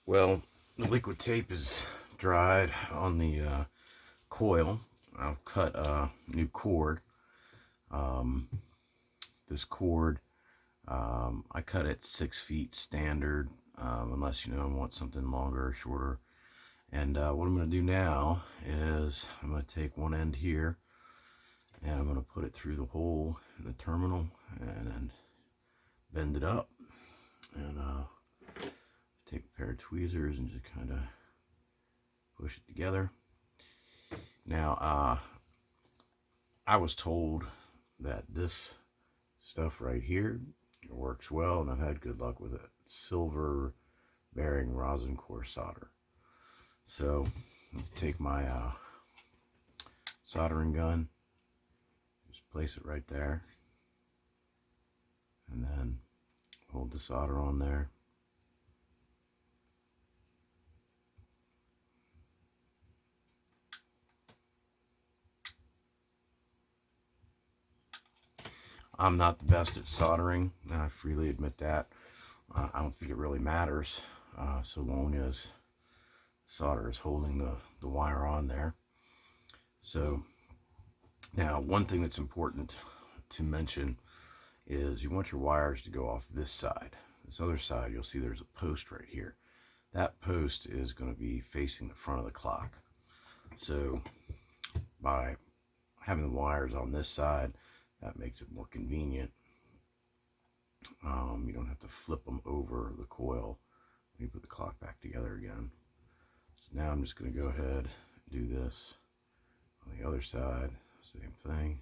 Well, the liquid tape is dried on the coil. I've cut a new cord. Um, this cord, I cut it 6 feet standard, unless I want something longer or shorter. And what I'm going to do now is I'm going to take one end here and I'm going to put it through the hole in the terminal and then bend it up. And take a pair of tweezers and just kind of push it together. Now, I was told that this stuff right here works well, and I've had good luck with it. Silver bearing rosin core solder. So, take my soldering gun, just place it right there, and then hold the solder on there. I'm not the best at soldering, I freely admit that. I don't think it really matters, so long as solder is holding the wire on there. So now, one thing that's important to mention is you want your wires to go off this side. This other side, you'll see there's a post right here. That post is going to be facing the front of the clock. So by having the wires on this side, that makes it more convenient. You don't have to flip them over the coil when you put the clock back together again. So now I'm just going to go ahead and do this on the other side, same thing.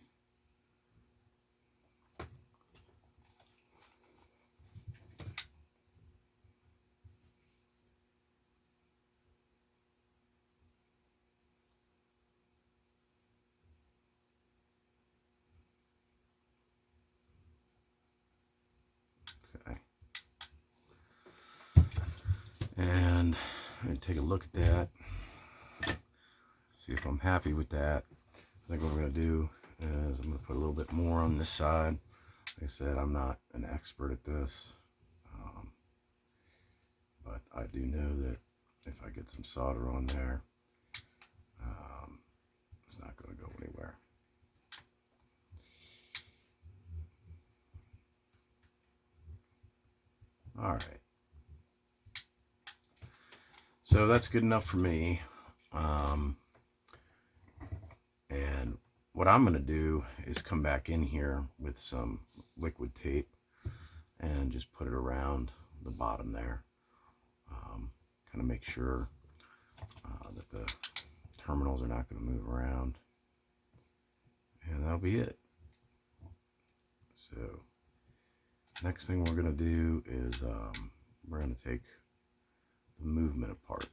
Okay. And I'm going to take a look at that, see if I'm happy with that. I think what we're going to do is I'm going to put a little bit more on this side. Like I said, I'm not an expert at this, but I do know that if I get some solder on there, it's not going to go anywhere. All right. So that's good enough for me. And what I'm going to do is come back in here with some liquid tape and just put it around the bottom there. Kind of make sure that the terminals are not going to move around. And that'll be it. So next thing we're going to do is we're going to take the movement apart.